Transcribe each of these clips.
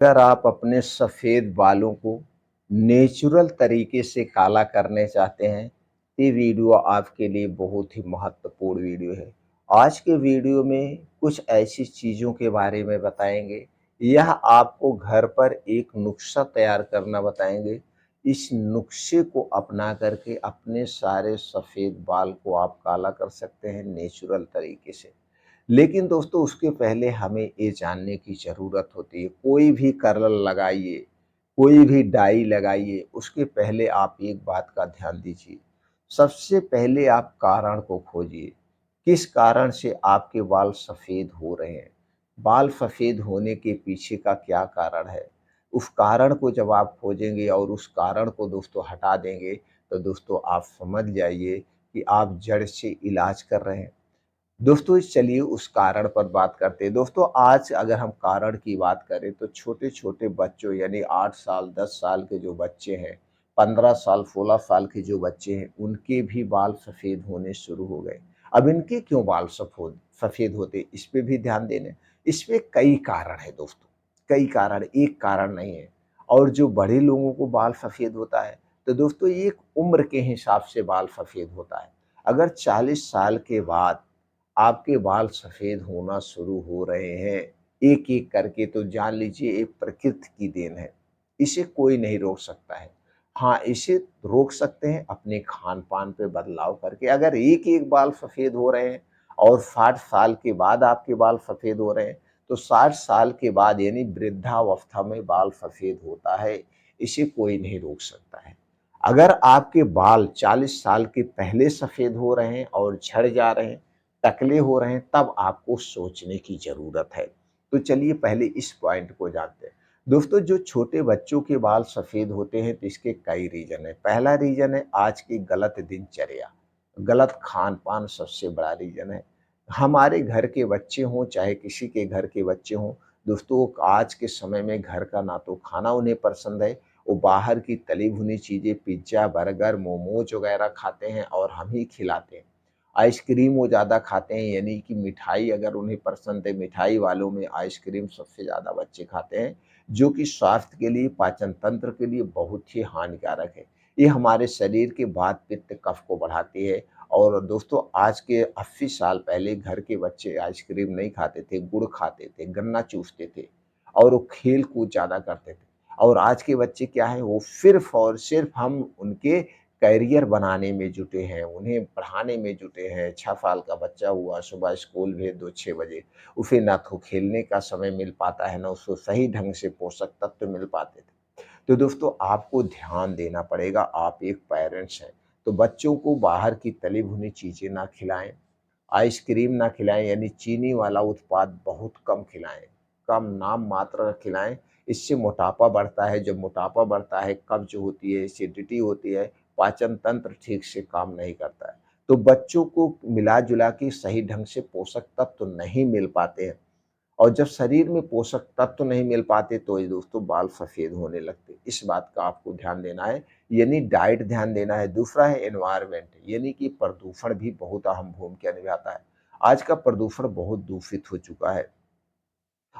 अगर आप अपने सफ़ेद बालों को नेचुरल तरीके से काला करने चाहते हैं, तो ये वीडियो आपके लिए बहुत ही महत्वपूर्ण वीडियो है। आज के वीडियो में कुछ ऐसी चीज़ों के बारे में बताएँगे, यह आपको घर पर एक नुस्ख़ा तैयार करना बताएँगे। इस नुस्ख़े को अपना कर के अपने सारे सफ़ेद बाल को आप काला कर सकते हैं नेचुरल तरीके से। लेकिन दोस्तों उसके पहले हमें ये जानने की ज़रूरत होती है, कोई भी कलर लगाइए, कोई भी डाई लगाइए, उसके पहले आप एक बात का ध्यान दीजिए। सबसे पहले आप कारण को खोजिए, किस कारण से आपके बाल सफ़ेद हो रहे हैं? बाल सफ़ेद होने के पीछे का क्या कारण है? उस कारण को जब आप खोजेंगे और उस कारण को दोस्तों हटा देंगे, तो दोस्तों आप समझ जाइए कि आप जड़ से इलाज कर रहे हैं। दोस्तों चलिए उस कारण पर बात करते हैं। दोस्तों आज अगर हम कारण की बात करें तो छोटे-छोटे बच्चों यानी 8 साल, 10 साल के जो बच्चे हैं, 15 साल, 16 साल के जो बच्चे हैं, उनके भी बाल सफ़ेद होने शुरू हो गए। अब इनके क्यों बाल सफ़ेद होते, इस पे भी ध्यान देना। इसमें कई कारण हैं दोस्तों, कई कारण, एक कारण नहीं है। और जो बड़े लोगों को बाल सफ़ेद होता है, तो दोस्तों ये एक उम्र के हिसाब से बाल सफ़ेद होता है। अगर 40 साल के बाद आपके बाल सफ़ेद होना शुरू हो रहे हैं, एक-एक करके, तो जान लीजिए ये प्रकृति की देन है। इसे कोई नहीं रोक सकता है। हाँ, इसे रोक सकते हैं अपने खान-पान पे बदलाव करके। अगर एक-एक बाल सफ़ेद हो रहे हैं और 60 साल के बाद आपके बाल सफ़ेद हो रहे हैं, तो 60 साल के बाद यानी वृद्धावस्था में बाल सफ़ेद होता है, इसे कोई नहीं रोक सकता है। अगर आपके बाल 40 साल के पहले सफ़ेद हो रहे हैं और झड़ जा रहे हैं, टकले हो रहे हैं, तब आपको सोचने की ज़रूरत है। तो चलिए पहले इस पॉइंट को जानते हैं। दोस्तों जो छोटे बच्चों के बाल सफ़ेद होते हैं तो इसके कई रीज़न हैं। पहला रीज़न है आज की गलत दिनचर्या, गलत खान-पान सबसे बड़ा रीज़न है। हमारे घर के बच्चे हों चाहे किसी के घर के बच्चे हों, दोस्तों आज के समय में घर का ना तो खाना उन्हें पसंद है, वो बाहर की तली भुनी चीज़ें पिज़्ज़ा, बर्गर, मोमोज़ वग़ैरह खाते हैं और हम ही खिलाते हैं। आइसक्रीम वो ज़्यादा खाते हैं यानी कि मिठाई अगर उन्हें पसंद है, मिठाई वालों में आइसक्रीम सबसे ज़्यादा बच्चे खाते हैं, जो कि स्वास्थ्य के लिए, पाचन तंत्र के लिए बहुत ही हानिकारक है। ये हमारे शरीर के वात, पित्त, कफ को बढ़ाती है और दोस्तों आज के 80 साल पहले घर के बच्चे आइसक्रीम नहीं खाते थे, गुड़ खाते थे, गन्ना चूसते थे और वो खेल-कूद ज़्यादा करते थे। और आज के बच्चे क्या हैं, वो सिर्फ़ और सिर्फ़ हम उनके करियर बनाने में जुटे हैं, उन्हें पढ़ाने में जुटे हैं। 6 साल का बच्चा हुआ, सुबह स्कूल भेज दो 6 बजे, उसे ना तो खेलने का समय मिल पाता है, ना उसको सही ढंग से पोषक तत्व मिल पाते थे। तो दोस्तों आपको ध्यान देना पड़ेगा, आप एक पेरेंट्स हैं, तो बच्चों को बाहर की तली भुनी चीज़ें ना खिलाएँ, आइसक्रीम ना खिलाएँ यानी चीनी वाला उत्पाद बहुत कम खिलाएँ, कम नाम मात्र खिलाएँ, इससे मोटापा बढ़ता है, जब मोटापा बढ़ता है, कब्ज़ होती है, एसिडिटी होती है, पाचन तंत्र ठीक से काम नहीं करता है। तो बच्चों को मिला-जुला के सही ढंग से पोषक तत्व नहीं मिल पाते हैं और जब शरीर में पोषक तत्व नहीं मिल पाते तो ये दोस्तों बाल सफ़ेद होने लगते हैं। इस बात का आपको ध्यान देना है, यानी डाइट ध्यान देना है। दूसरा है एनवायरनमेंट यानी कि प्रदूषण भी बहुत अहम भूमिका निभाता है। आज का प्रदूषण बहुत दूषित हो चुका है।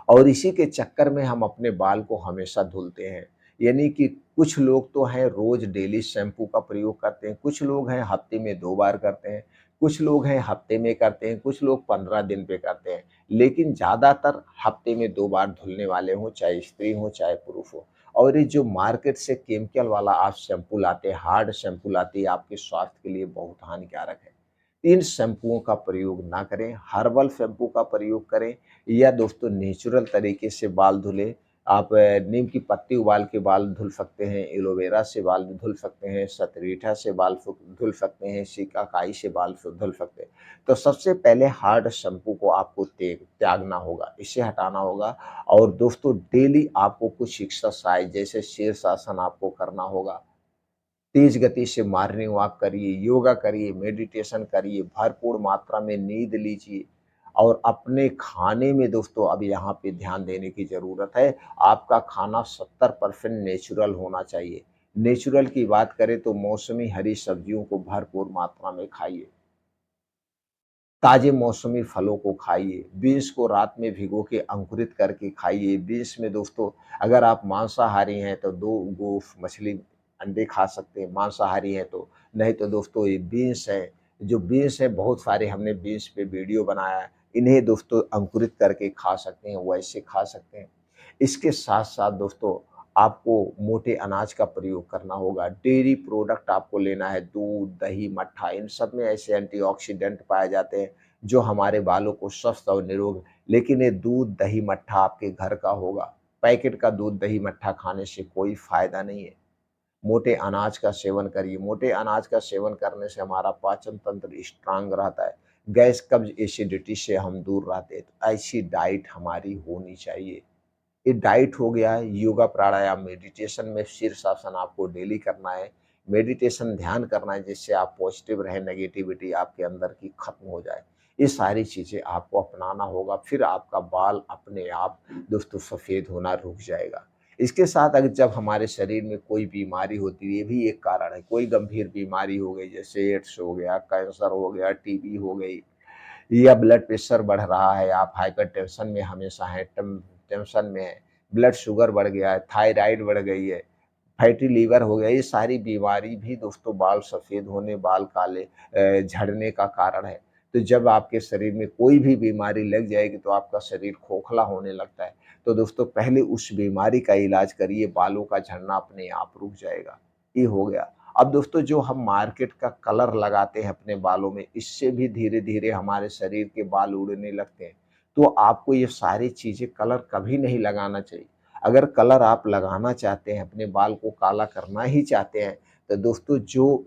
और इसी के चक्कर में हम अपने बाल को हमेशा धुलते हैं। यानी कि कुछ लोग तो हैं रोज़ डेली शैम्पू का प्रयोग करते हैं, कुछ लोग हैं हफ़्ते में 2 बार करते हैं, कुछ लोग हैं हफ़्ते में करते हैं, कुछ लोग 15 दिन पे करते हैं। लेकिन ज़्यादातर हफ़्ते में 2 बार धुलने वाले हों, चाहे स्त्री हो, चाहे पुरुष हो। और ये जो मार्केट से केमिकल वाला आप शैम्पू लाते हैं, हार्ड शैम्पू लाते हैं, आपके स्वास्थ्य के लिए बहुत हानिकारक है। इन शैम्पुओं का प्रयोग ना करें, हर्बल शैम्पू का प्रयोग करें या दोस्तों नेचुरल तरीके से बाल धुलें। आप नीम की पत्ती उबाल के बाल धुल सकते हैं, एलोवेरा से बाल धुल सकते हैं, शतरीठा से बाल धुल सकते हैं, सिकाकाई से बाल धुल सकते हैं। तो सबसे पहले हार्ड शैम्पू को आपको त्यागना होगा, इसे हटाना होगा और दोस्तों डेली आपको कुछ एक्सरसाइज़ जैसे शीर्षासन आपको करना होगा। तेज गति से मॉर्निंग वॉक करिए, योगा करिए, मेडिटेशन करिए, भरपूर मात्रा में नींद लीजिए और अपने खाने में दोस्तों अब यहाँ पे ध्यान देने की ज़रूरत है। आपका खाना 70% नेचुरल होना चाहिए। नेचुरल की बात करें तो मौसमी हरी सब्जियों को भरपूर मात्रा में खाइए। ताज़े मौसमी फलों को खाइए, बीन्स को रात में भिगो के अंकुरित करके खाइए। बीन्स में दोस्तों अगर आप मांसाहारी हैं तो 2 गोश्त, मछली, अंडे खा सकते हैं, मांसाहारी हैं तो। नहीं तो दोस्तों ये बीन्स है, जो बीन्स है बहुत सारे हमने बीन्स पे वीडियो बनाया है, इन्हें दोस्तों अंकुरित करके खा सकते हैं, वैसे खा सकते हैं। इसके साथ-साथ दोस्तों आपको मोटे अनाज का प्रयोग करना होगा। डेयरी प्रोडक्ट आपको लेना है, दूध, दही, मट्ठा, इन सब में ऐसे एंटीऑक्सीडेंट पाए जाते हैं जो हमारे बालों को स्वस्थ और निरोग। लेकिन ये दूध, दही, मट्ठा आपके घर का होगा। पैकेट का दूध, दही, मट्ठा खाने से कोई फ़ायदा नहीं है। मोटे अनाज का सेवन करिए। मोटे अनाज का सेवन करने से हमारा पाचन तंत्र स्ट्रांग रहता है। गैस, कब्ज़, एसिडिटी से हम दूर रहते हैं। तो ऐसी डाइट हमारी होनी चाहिए। ये डाइट हो गया है, योगा, प्राणायाम, मेडिटेशन में शीर्षासन आपको डेली करना है। मेडिटेशन ध्यान करना है जिससे आप पॉजिटिव रहें, नेगेटिविटी आपके अंदर की खत्म हो जाए। ये सारी चीज़ें आपको अपनाना होगा, फिर आपका बाल अपने आप दोस्तों सफ़ेद होना रुक जाएगा। इसके साथ अगर जब हमारे शरीर में कोई बीमारी होती है, ये भी एक कारण है। कोई गंभीर बीमारी हो गई जैसे एड्स हो गया, कैंसर हो गया, टीबी हो गई, या ब्लड प्रेशर बढ़ रहा है, आप हाइपरटेंशन में हमेशा हैं, टेंशन में हैं, ब्लड शुगर बढ़ गया है, थायराइड बढ़ गई है, फैटी लीवर हो गया, ये सारी बीमारी भी दोस्तों बाल सफ़ेद होने, बाल काले झड़ने का कारण है। तो जब आपके शरीर में कोई भी बीमारी लग जाएगी तो आपका शरीर खोखला होने लगता है। तो दोस्तों पहले उस बीमारी का इलाज करिए, बालों का झड़ना अपने आप रुक जाएगा। ये हो गया। अब दोस्तों जो हम मार्केट का कलर लगाते हैं अपने बालों में, इससे भी धीरे-धीरे हमारे शरीर के बाल उड़ने लगते हैं। तो आपको ये सारी चीज़ें, कलर कभी नहीं लगाना चाहिए। अगर कलर आप लगाना चाहते हैं, अपने बाल को काला करना ही चाहते हैं, तो दोस्तों जो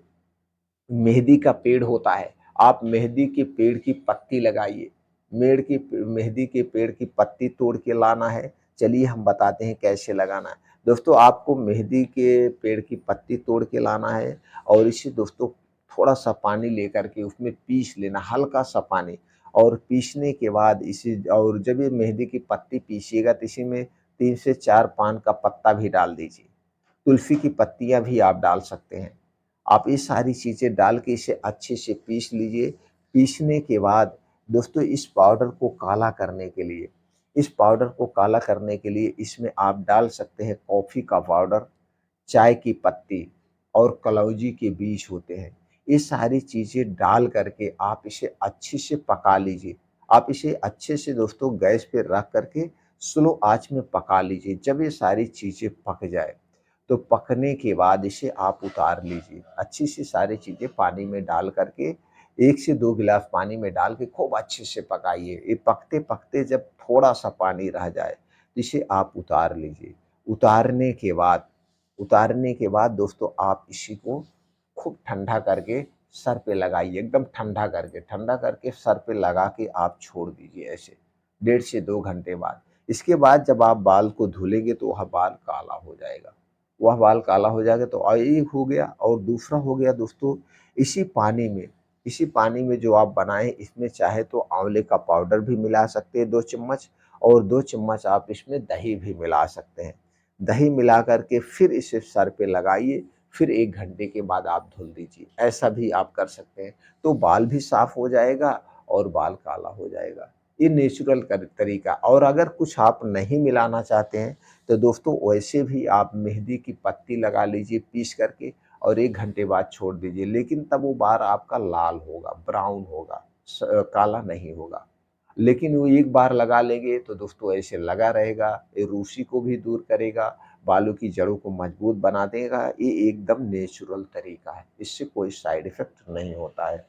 मेहंदी का पेड़ होता है, आप मेहंदी के पेड़ की पत्ती लगाइए। मेहंदी के पेड़ की पत्ती तोड़ के लाना है। चलिए हम बताते हैं कैसे लगाना है। दोस्तों आपको मेहंदी के पेड़ की पत्ती तोड़ के लाना है और इसे दोस्तों थोड़ा-सा पानी लेकर के उसमें पीस लेना, हल्का-सा पानी, और पीसने के बाद इसे, और जब ये मेहंदी की पत्ती पीसिएगा तो इसी में 3 से 4 पान का पत्ता भी डाल दीजिए। तुलसी की पत्तियाँ भी आप डाल सकते हैं। आप ये सारी चीज़ें डाल के इसे अच्छे से पीस लीजिए। पीसने के बाद दोस्तों इस पाउडर को काला करने के लिए, इस पाउडर को काला करने के लिए इसमें आप डाल सकते हैं कॉफ़ी का पाउडर, चाय की पत्ती और कलौंजी के बीज होते हैं। ये सारी चीज़ें डाल करके आप इसे अच्छे से पका लीजिए। आप इसे अच्छे से दोस्तों गैस पे रख कर के स्लो आँच में पका लीजिए। जब ये सारी चीज़ें पक जाए, तो पकने के बाद इसे आप उतार लीजिए। अच्छी सी सारी चीज़ें पानी में डाल कर के 1 से 2 गिलास पानी में डाल के खूब अच्छे से पकाइए। ये पकते-पकते जब थोड़ा-सा पानी रह जाए, तो इसे आप उतार लीजिए। उतारने के बाद उतारने के बाद दोस्तों आप इसी को खूब ठंडा करके सर पे लगाइए, एकदम ठंडा करके सर पे लगा के आप छोड़ दीजिए ऐसे, 1.5 से 2 घंटे बाद। इसके बाद जब आप बाल को धुलेंगे तो वह बाल काला हो जाएगा। वह बाल काला हो जाएगा तो एक हो गया, और दूसरा हो गया दोस्तों, इसी पानी में इसी पानी में जो आप बनाएँ, इसमें चाहे तो आंवले का पाउडर भी मिला सकते हैं 2 चम्मच, और 2 चम्मच आप इसमें दही भी मिला सकते हैं। दही मिला कर के फिर इसे सर पे लगाइए, फिर 1 घंटे के बाद आप धुल दीजिए। ऐसा भी आप कर सकते हैं। तो बाल भी साफ हो जाएगा और बाल काला हो जाएगा। ये नेचुरल तरीका। और अगर कुछ आप नहीं मिलाना चाहते हैं तो दोस्तों वैसे भी आप मेहंदी की पत्ती लगा लीजिए पीस करके, और 1 घंटे बाद छोड़ दीजिए। लेकिन तब वो बाल आपका लाल होगा, ब्राउन होगा, काला नहीं होगा। लेकिन वो एक बार लगा लेंगे तो दोस्तों ऐसे लगा रहेगा, ये रूसी को भी दूर करेगा, बालों की जड़ों को मजबूत बना देगा। ये एकदम नेचुरल तरीका है, इससे कोई साइड इफ़ेक्ट नहीं होता है।